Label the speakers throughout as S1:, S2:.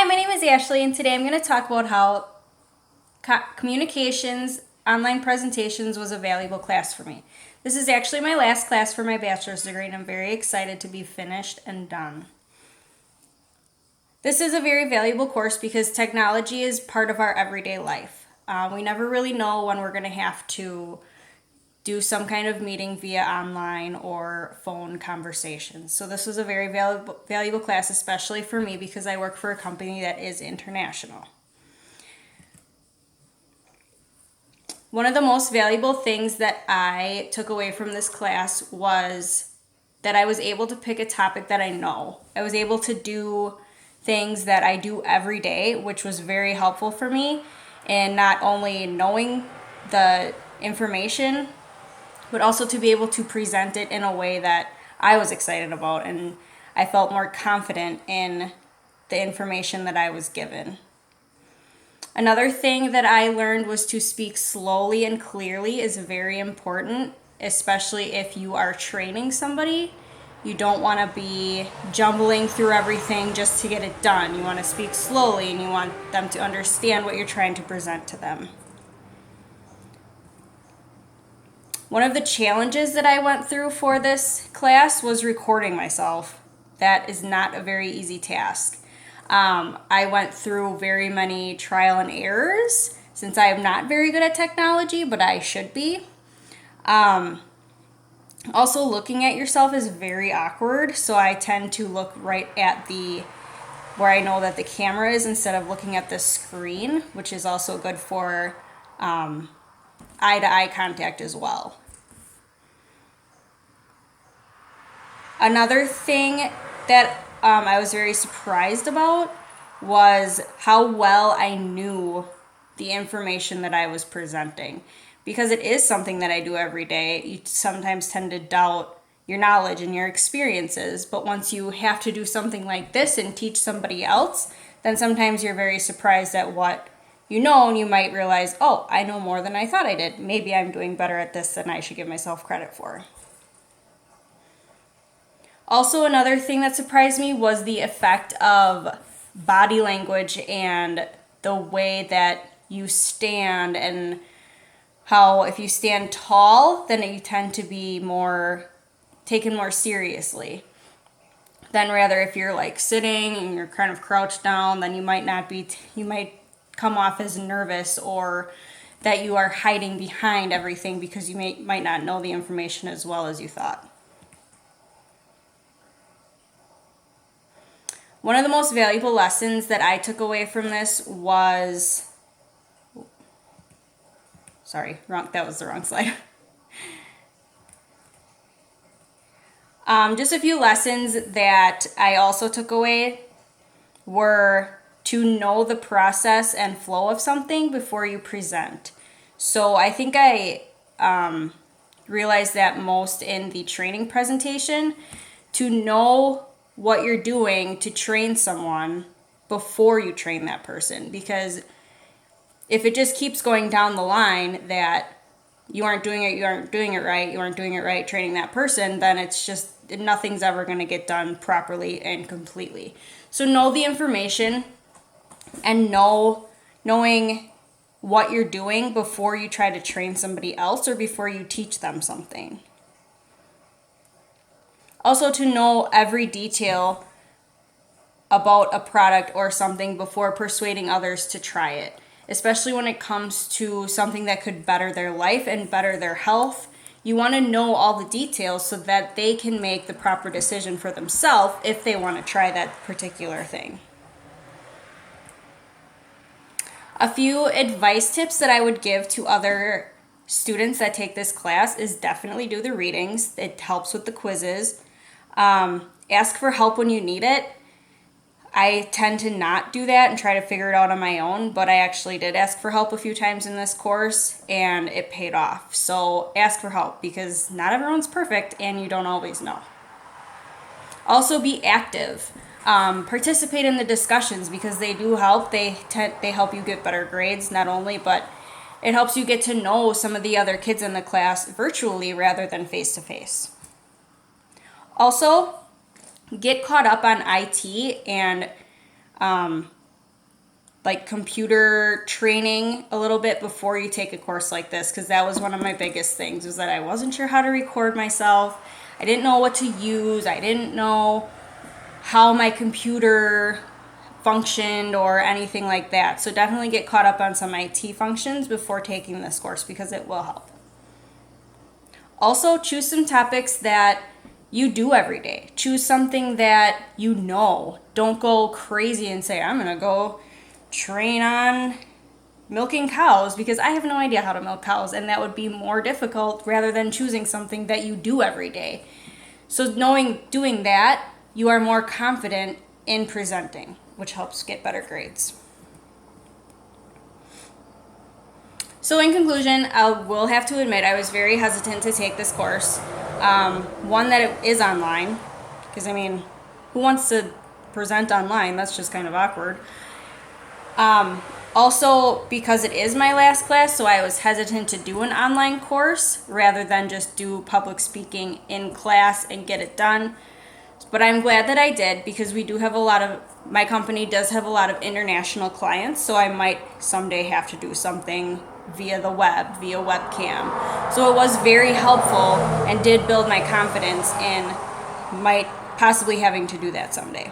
S1: Hi, my name is Ashley, and today I'm going to talk about how communications, online presentations was a valuable class for me. This is actually my last class for my bachelor's degree, and I'm very excited to be finished and done. This is a very valuable course because technology is part of our everyday life. We never really know when we're going to have to do some kind of meeting via online or phone conversations. So this was a very valuable class, especially for me because I work for a company that is international. One of the most valuable things that I took away from this class was that I was able to pick a topic that I know. I was able to do things that I do every day, which was very helpful for me in not only knowing the information, but also to be able to present it in a way that I was excited about and I felt more confident in the information that I was given. Another thing that I learned was to speak slowly and clearly is very important, especially if you are training somebody. You don't want to be jumbling through everything just to get it done. You want to speak slowly and you want them to understand what you're trying to present to them. One of the challenges that I went through for this class was recording myself. That is not a very easy task. I went through very many trial and errors since I am not very good at technology, but I should be. Also, looking at yourself is very awkward, so I tend to look right at where I know that the camera is instead of looking at the screen, which is also good for eye-to-eye contact as well. Another thing that I was very surprised about was how well I knew the information that I was presenting. Because it is something that I do every day, you sometimes tend to doubt your knowledge and your experiences. But once you have to do something like this and teach somebody else, then sometimes you're very surprised at what you know, and you might realize, oh, I know more than I thought I did. Maybe I'm doing better at this than I should give myself credit for. Also, another thing that surprised me was the effect of body language and the way that you stand, and how if you stand tall, then you tend to be taken more seriously. Then rather if you're like sitting and you're kind of crouched down, then you might come off as nervous or that you are hiding behind everything because you might not know the information as well as you thought. One of the most valuable lessons that I took away from this was, that was the wrong slide. Just a few lessons that I also took away were to know the process and flow of something before you present. So I think I realized that most in the training presentation, to know what you're doing to train someone before you train that person. Because if it just keeps going down the line that you aren't doing it right, training that person, then it's just nothing's ever going to get done properly and completely. So know the information and knowing what you're doing before you try to train somebody else or before you teach them something. Also, to know every detail about a product or something before persuading others to try it, especially when it comes to something that could better their life and better their health. You want to know all the details so that they can make the proper decision for themselves if they want to try that particular thing. A few advice tips that I would give to other students that take this class is definitely do the readings. It helps with the quizzes. Ask for help when you need it. I tend to not do that and try to figure it out on my own, but I actually did ask for help a few times in this course and it paid off. So ask for help because not everyone's perfect and you don't always know. Also be active. Participate in the discussions because they do help. They help you get better grades not only, but it helps you get to know some of the other kids in the class virtually rather than face to face. Also, get caught up on IT and like computer training a little bit before you take a course like this, because that was one of my biggest things, was that I wasn't sure how to record myself. I didn't know what to use. I didn't know how my computer functioned or anything like that. So definitely get caught up on some IT functions before taking this course, because it will help. Also, choose some topics that you do every day. Choose something that you know. Don't go crazy and say, I'm going to go train on milking cows, because I have no idea how to milk cows, and that would be more difficult rather than choosing something that you do every day. So doing that, you are more confident in presenting, which helps get better grades. So in conclusion, I will have to admit I was very hesitant to take this course. One, that it is online, because I mean, who wants to present online? That's just kind of awkward. Also, because it is my last class, so I was hesitant to do an online course rather than just do public speaking in class and get it done. But I'm glad that I did, because we do have my company does have a lot of international clients, so I might someday have to do something via the web, via webcam. So it was very helpful and did build my confidence in might possibly having to do that someday.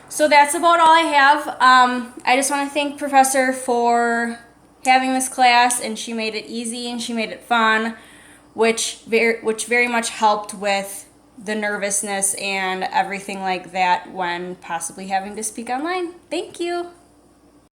S1: So that's about all I have. I just want to thank Professor for having this class, and she made it easy and she made it fun, which very much helped with the nervousness and everything like that when possibly having to speak online. Thank you.